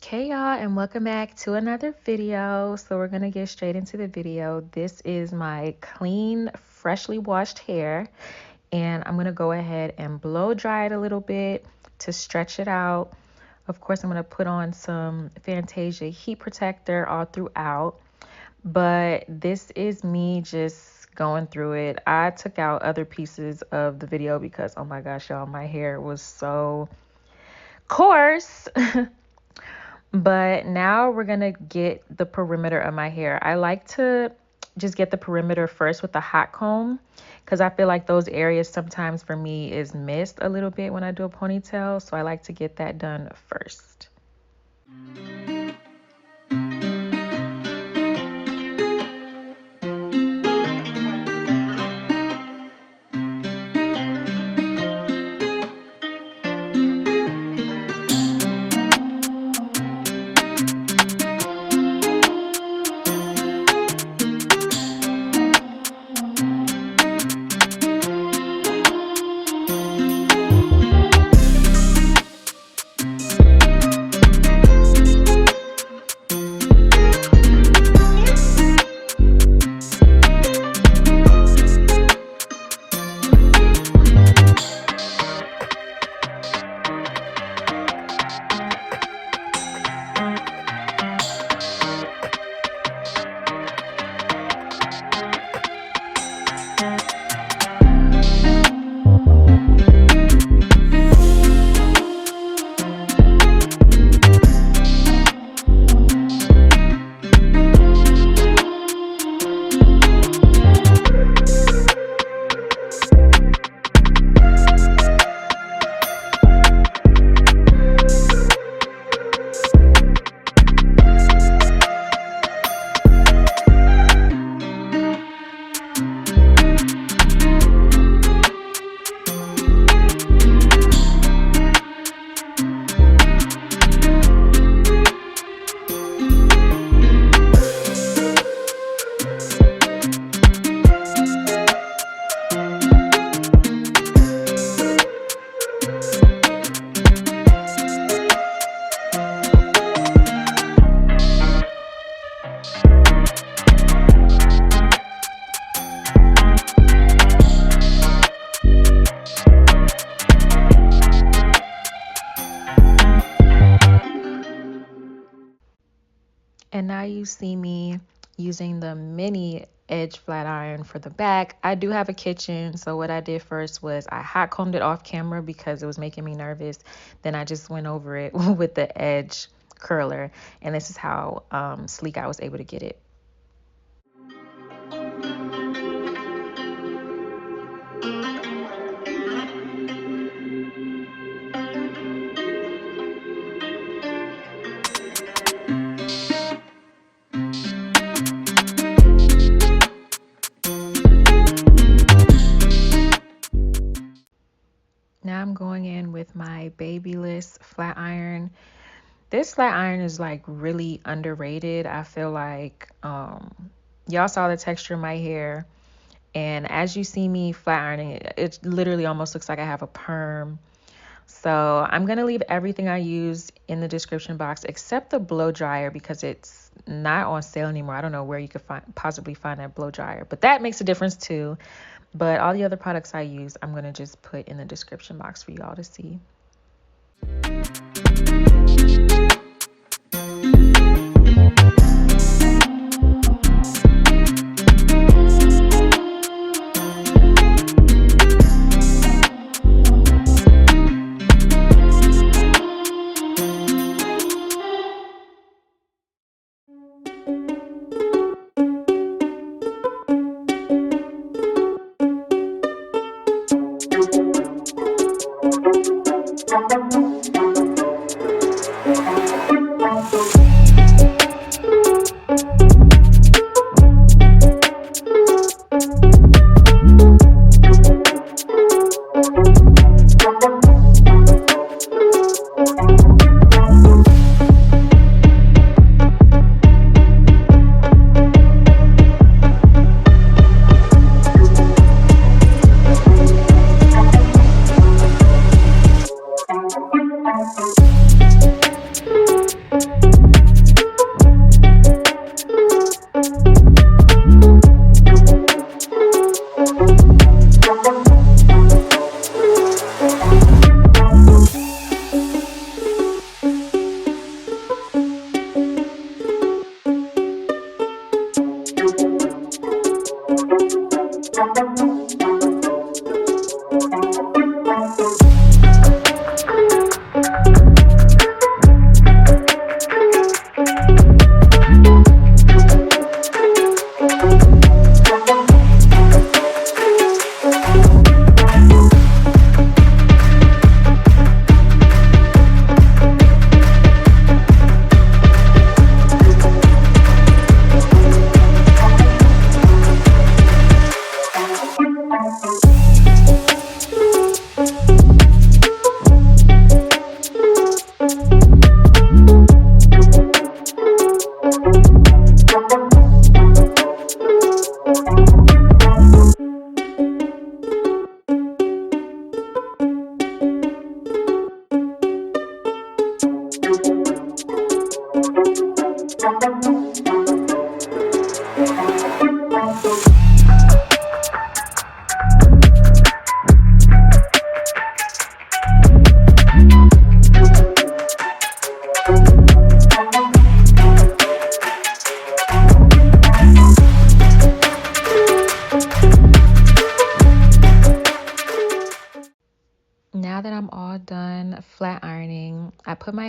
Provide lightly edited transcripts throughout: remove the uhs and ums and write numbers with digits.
Hey y'all, and welcome back to another video. So we're gonna get straight into the video. This is my clean, freshly washed hair, and I'm gonna go ahead and blow dry it a little bit to stretch it out. Of course, I'm gonna put on some Fantasia heat protector all throughout, but this is me just going through it. I took out other pieces of the video because, oh my gosh, y'all, my hair was so coarse. But now we're gonna get the perimeter of my hair. I like to just get the perimeter first with the hot comb because I feel like those areas sometimes for me is missed a little bit when I do a ponytail. So I like to get that done first. And now you see me using the mini edge flat iron for the back. I do have a kitchen, so what I did first was I hot combed it off camera because it was making me nervous. Then I just went over it with the edge curler, and this is how sleek I was able to get it. Now I'm going in with my Babyliss flat iron. This flat iron is like really underrated. I feel like y'all saw the texture of my hair, and as you see me flat ironing it, it literally almost looks like I have a perm. So I'm gonna leave everything I use in the description box except the blow dryer because it's not on sale anymore. I don't know where you could possibly find that blow dryer, but that makes a difference too. But all the other products I use, I'm gonna just put in the description box for y'all to see.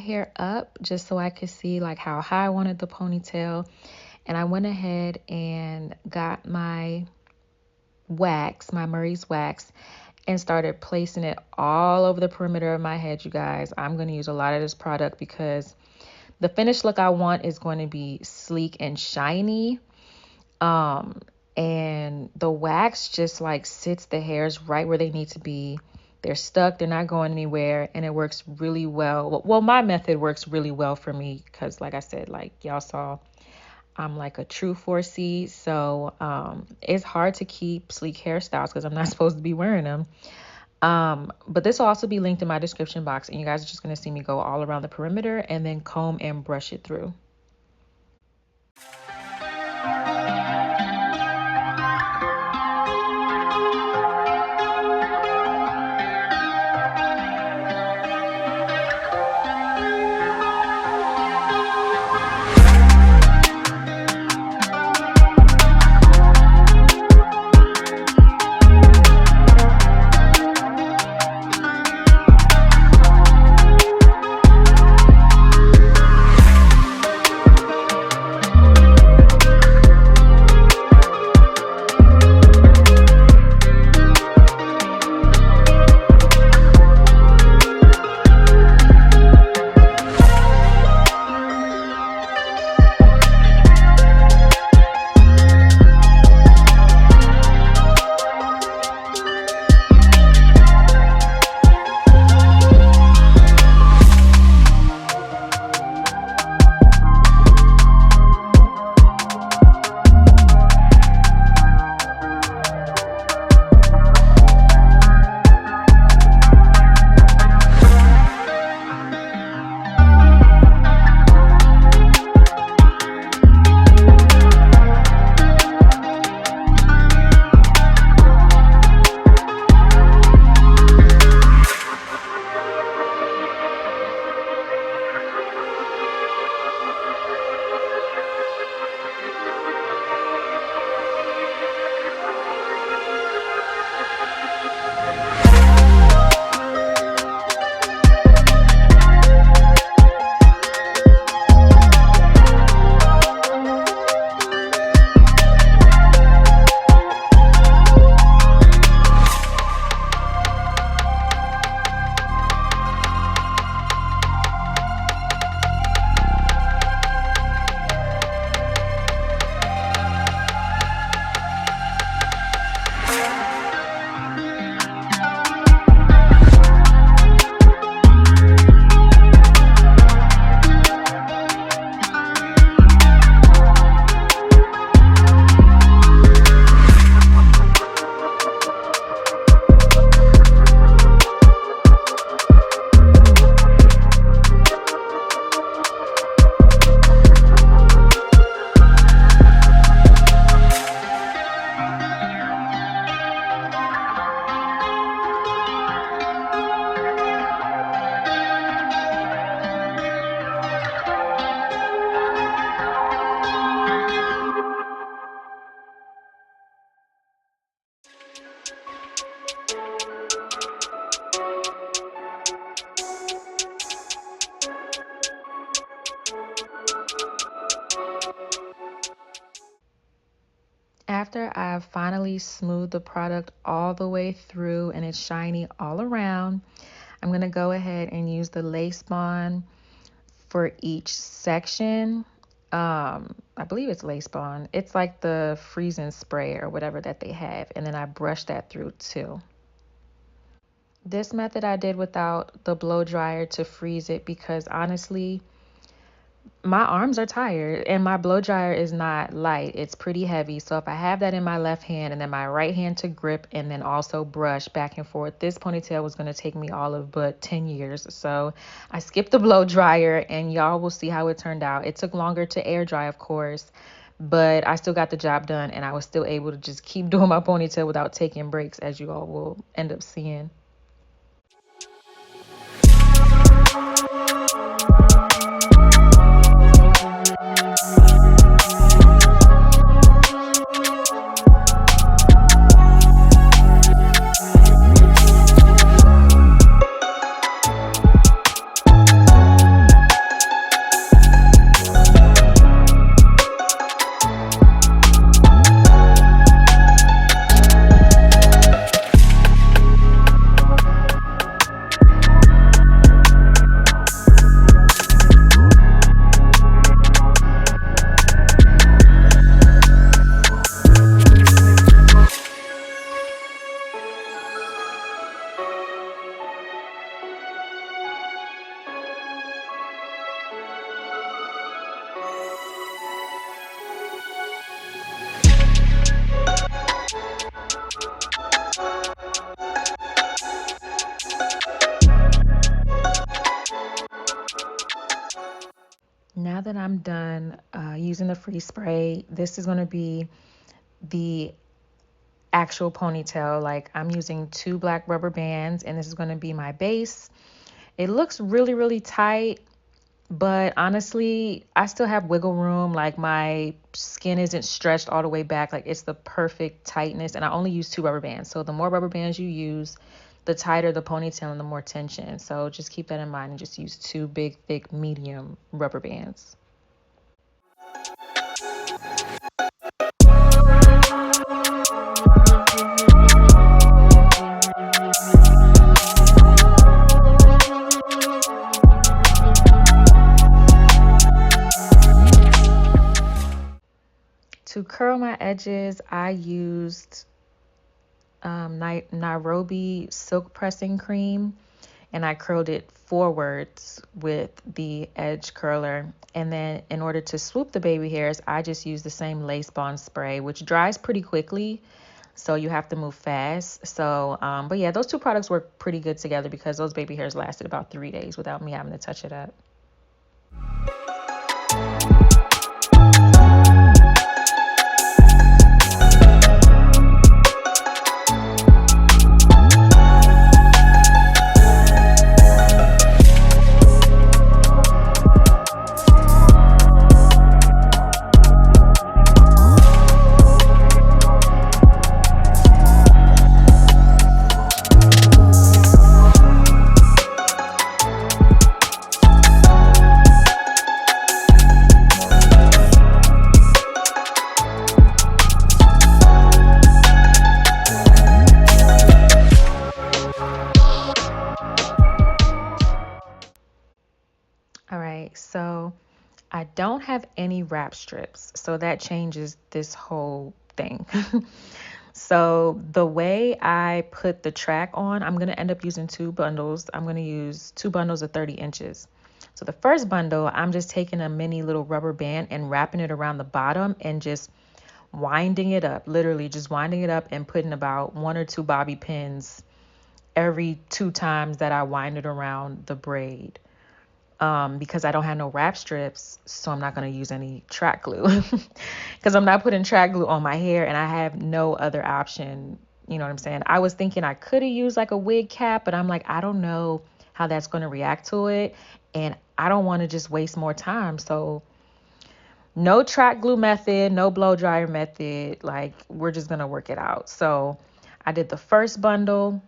hair up just so I could see like how high I wanted the ponytail. And I went ahead and got my wax, my Murray's wax, and started placing it all over the perimeter of my head, you guys. I'm going to use a lot of this product because the finished look I want is going to be sleek and shiny. And the wax just like sits the hairs right where they need to be. They're stuck, they're not going anywhere, and it works really well. Well, my method works really well for me because, like I said, like y'all saw, I'm like a true 4C, so it's hard to keep sleek hairstyles because I'm not supposed to be wearing them. But this will also be linked in my description box, and you guys are just going to see me go all around the perimeter and then comb and brush it through. After I've finally smoothed the product all the way through and it's shiny all around, I'm going to go ahead and use the lace bond for each section. I believe it's lace bond. It's like the freezing spray or whatever that they have. And then I brush that through too. This method I did without the blow dryer to freeze it because honestly, my arms are tired and my blow dryer is not light. It's pretty heavy. So if I have that in my left hand and then my right hand to grip and then also brush back and forth, this ponytail was going to take me all of but 10 years. So I skipped the blow dryer and y'all will see how it turned out. It took longer to air dry, of course, but I still got the job done and I was still able to just keep doing my ponytail without taking breaks, as you all will end up seeing. Now that I'm done using the free spray, this is going to be the actual ponytail. Like, I'm using 2 black rubber bands, and this is going to be my base. It looks really, really tight, but honestly, I still have wiggle room. Like, my skin isn't stretched all the way back. Like, it's the perfect tightness, and I only use 2 rubber bands. So the more rubber bands you use, the tighter the ponytail and the more tension. So just keep that in mind and just use 2 big, thick, medium rubber bands. To curl my edges, I used Nairobi silk pressing cream, and I curled it forwards with the edge curler. And then in order to swoop the baby hairs, I just use the same lace bond spray, which dries pretty quickly, so you have to move fast. So but yeah, those 2 products work pretty good together because those baby hairs lasted about 3 days without me having to touch it up. All right, so I don't have any wrap strips, so that changes this whole thing. So the way I put the track on, I'm going to end up using 2 bundles. I'm going to use 2 bundles of 30 inches. So the first bundle, I'm just taking a mini little rubber band and wrapping it around the bottom and just winding it up, literally just winding it up and putting about 1 or 2 bobby pins every 2 times that I wind it around the braid. Because I don't have no wrap strips, so I'm not going to use any track glue because I'm not putting track glue on my hair and I have no other option. You know what I'm saying? I was thinking I could have used like a wig cap, but I'm like, I don't know how that's going to react to it. And I don't want to just waste more time. So no track glue method, no blow dryer method. Like, we're just going to work it out. So I did the first bundle.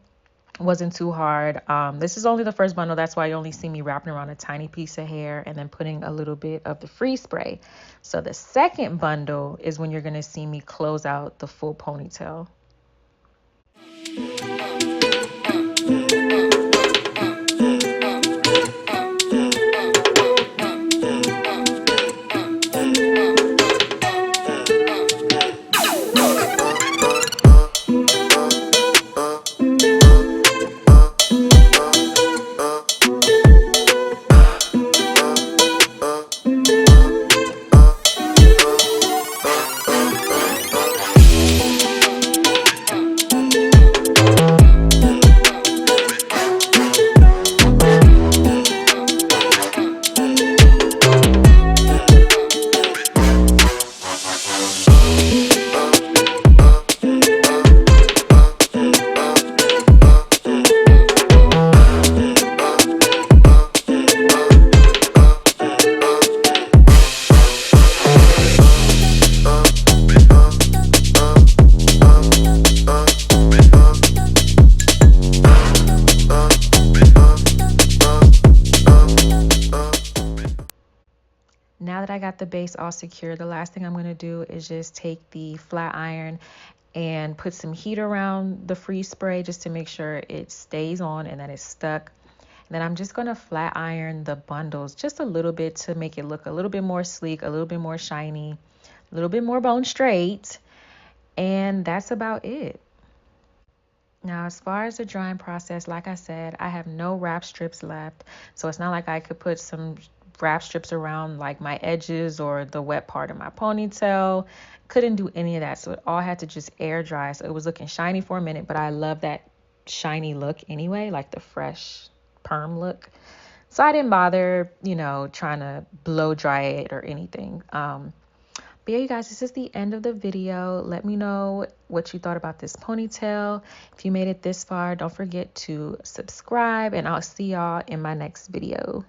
Wasn't too hard. This is only the first bundle. That's why you only see me wrapping around a tiny piece of hair and then putting a little bit of the free spray. So the second bundle is when you're going to see me close out the full ponytail. Now that I got the base all secure, the last thing I'm going to do is just take the flat iron and put some heat around the free spray just to make sure it stays on and that it's stuck. And then I'm just going to flat iron the bundles just a little bit to make it look a little bit more sleek, a little bit more shiny, a little bit more bone straight. And that's about it. Now, as far as the drying process, like I said, I have no wrap strips left. So it's not like I could put some wrap strips around like my edges or the wet part of my ponytail. Couldn't do any of that. So it all had to just air dry. So it was looking shiny for a minute, but I love that shiny look anyway, like the fresh perm look. So I didn't bother, trying to blow dry it or anything. But yeah, you guys, this is the end of the video. Let me know what you thought about this ponytail. If you made it this far, don't forget to subscribe, and I'll see y'all in my next video.